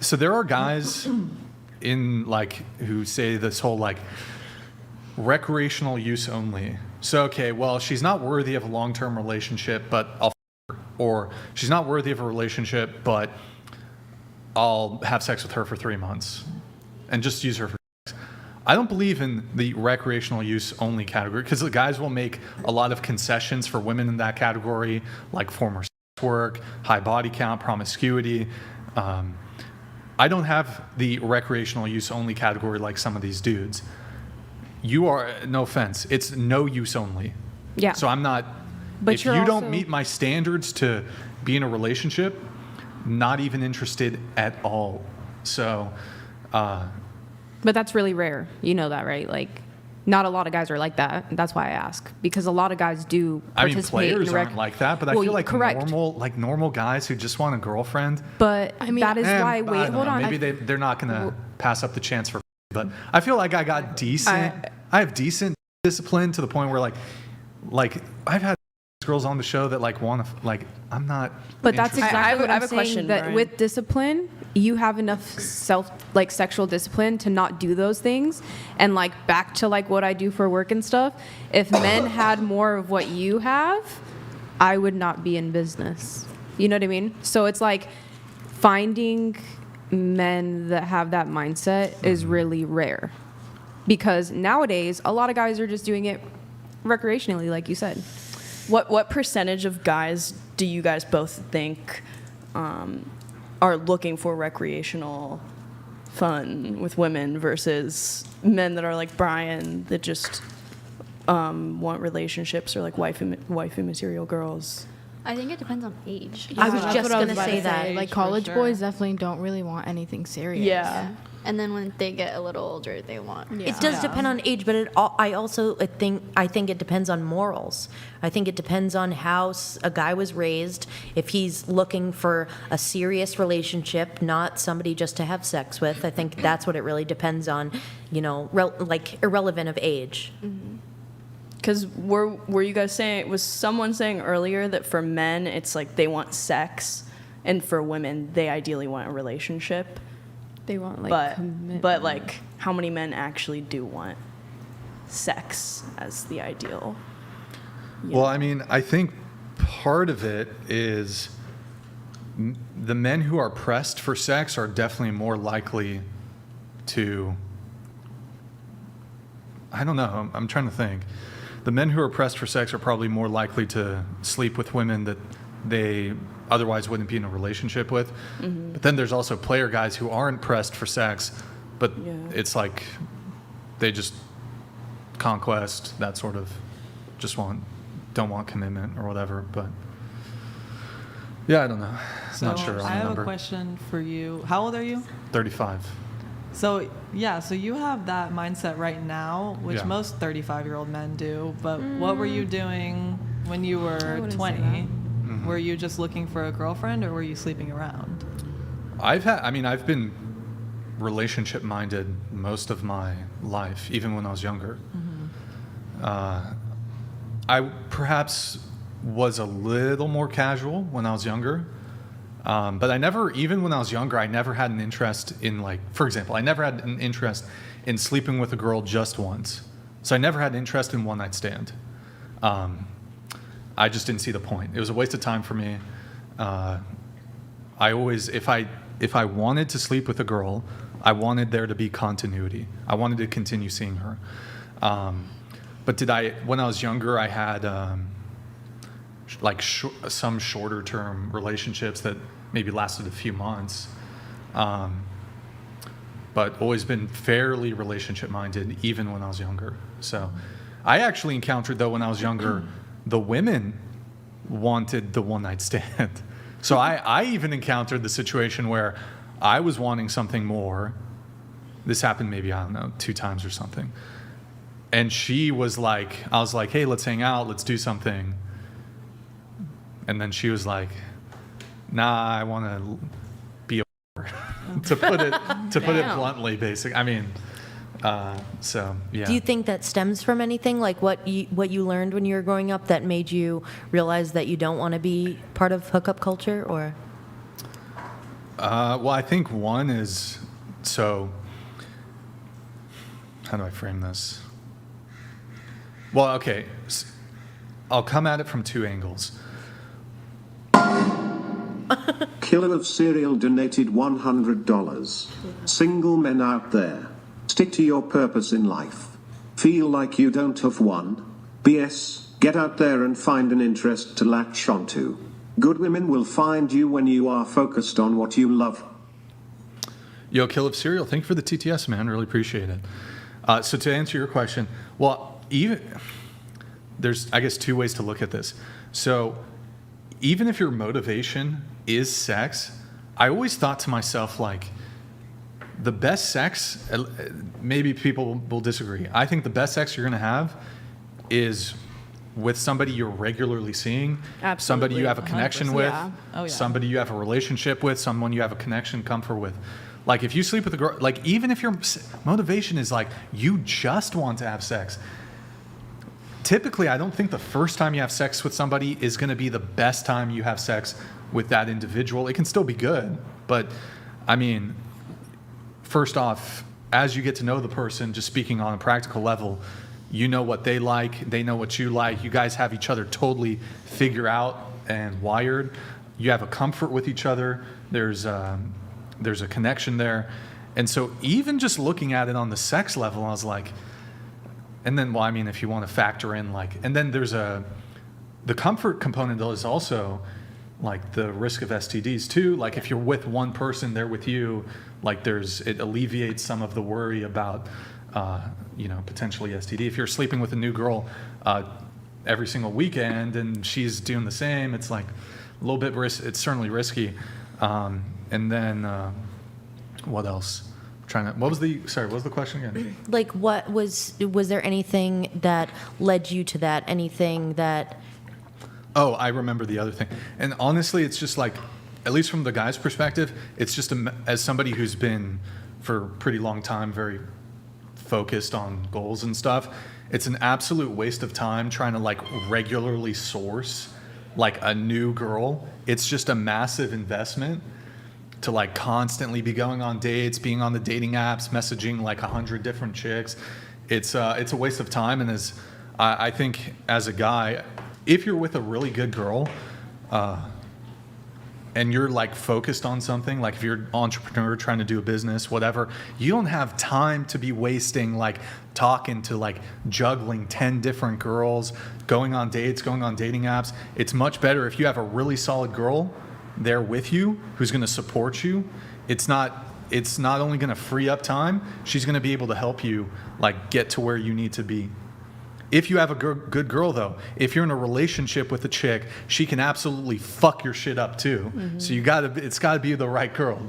So there are guys in like who say this whole like recreational use only. So okay, well, she's not worthy of a long-term relationship, but I'll f her. Or she's not worthy of a relationship, but I'll have sex with her for 3 months and just use her for sex. I don't believe in the recreational use only category because the guys will make a lot of concessions for women in that category, like former sex work, high body count, promiscuity. I don't have the recreational use only category like some of these dudes. You are, no offense, it's no use only. Yeah. So I'm not, but if you don't meet my standards to be in a relationship, not even interested at all. So, but that's really rare. You know that, right? Like, not a lot of guys are like that. That's why I ask, because a lot of guys do participate. Players aren't like that, but I feel like normal guys who just want a girlfriend. But I mean, that is why. Wait, hold on. Maybe they're not gonna pass up the chance for. But I feel like I got decent. I have decent discipline to the point where like I've had girls on the show that like want to like I'm not. But that's exactly what I'm saying. Question, that Brian. with discipline, you have enough sexual discipline to not do those things. And like back to like what I do for work and stuff. If men had more of what you have, I would not be in business. You know what I mean? So it's like finding men that have that mindset is really rare, because nowadays a lot of guys are just doing it recreationally, like you said. What percentage of guys do you guys both think are looking for recreational fun with women versus men that are like Brian that just want relationships, or like wifey material girls? I think it depends on age. I was Yeah. just going to say that. Like, college boys definitely don't really want anything serious. Yeah. And then when they get a little older, they want. It does depend on age, but I think it depends on morals. I think it depends on how a guy was raised. If he's looking for a serious relationship, not somebody just to have sex with, I think that's what it really depends on. You know, like irrelevant of age. Mm-hmm. Because were you guys saying, was someone saying earlier that for men it's like they want sex, and for women they ideally want a relationship? They want like commitment. But like, how many men actually do want sex as the ideal? Well, I mean, I think part of it is the men who are pressed for sex are definitely more likely to, I don't know, I'm trying to think. The men who are pressed for sex are probably more likely to sleep with women that they otherwise wouldn't be in a relationship with. Mm-hmm. But then there's also player guys who aren't pressed for sex, but it's like they just conquest, that sort of, just don't want commitment or whatever. But yeah, I don't know. Not sure. I have a question for you. How old are you? 35. So you have that mindset right now, which most 35-year-old men do. But what were you doing when you were 20? Mm-hmm. Were you just looking for a girlfriend, or were you sleeping around? I've been relationship minded most of my life, even when I was younger. Mm-hmm. I perhaps was a little more casual when I was younger. But I never, even when I was younger, I never had an interest in, like, for example, I never had an interest in sleeping with a girl just once. So I never had an interest in one night stand. I just didn't see the point. It was a waste of time for me. I always, if I wanted to sleep with a girl, I wanted there to be continuity. I wanted to continue seeing her. But when I was younger, I had some shorter term relationships that maybe lasted a few months, but always been fairly relationship minded even when I was younger. So I actually encountered, though, when I was younger, the women wanted the one night stand. So I even encountered the situation where I was wanting something more. This happened maybe, I don't know, 2 times or something. And she was like, I was like, hey, let's hang out, let's do something. And then she was like, nah, I want to be a to put it bluntly, basically. I mean, so yeah. Do you think that stems from anything, like what you learned when you were growing up that made you realize that you don't want to be part of hookup culture, or? Well, I think one is, so how do I frame this? Well, okay, I'll come at it from two angles. Killer of Cereal donated $100. Single men out there, stick to your purpose in life. Feel like you don't have one? BS, get out there and find an interest to latch onto. Good women will find you when you are focused on what you love. Yo, Kill of Cereal, thank you for the TTS, man. Really appreciate it. So to answer your question, well, there's, I guess, two ways to look at this. So even if your motivation is sex, I always thought to myself, like, the best sex, maybe people will disagree. I think the best sex you're going to have is with somebody you're regularly seeing, Absolutely. somebody you have a connection 100%. with, Yeah. Oh, yeah. somebody you have a relationship with, someone you have a connection, comfort with. Like, if you sleep with a girl, like, even if your motivation is like you just want to have sex, typically I don't think the first time you have sex with somebody is going to be the best time you have sex with that individual. It can still be good, but I mean, first off, as you get to know the person, just speaking on a practical level, you know what they like, they know what you like, you guys have each other totally figured out and wired. You have a comfort with each other. There's a connection there. And so even just looking at it on the sex level, I was like, and then, well, I mean, if you want to factor in, like, and then there's the comfort component is also like the risk of STDs too. Like, if you're with one person, they're with you, like, it alleviates some of the worry about, potentially STD. If you're sleeping with a new girl every single weekend and she's doing the same, it's like a little bit it's certainly risky. And then what else? What was the question again? Like, was there anything that led you to that? Anything that? Oh, I remember the other thing. And honestly, it's just like, at least from the guy's perspective, it's just as somebody who's been for a pretty long time very focused on goals and stuff, it's an absolute waste of time trying to like regularly source like a new girl. It's just a massive investment to like constantly be going on dates, being on the dating apps, messaging like 100 different chicks. It's a waste of time. And I think as a guy, if you're with a really good girl, and you're like focused on something, like if you're an entrepreneur trying to do a business, whatever, you don't have time to be wasting like talking to like juggling 10 different girls, going on dates, going on dating apps. It's much better if you have a really solid girl there with you who's going to support you. It's not only going to free up time, she's going to be able to help you like get to where you need to be. If you have a good girl, though, if you're in a relationship with a chick, she can absolutely fuck your shit up too. Mm-hmm. So it's got to be the right girl.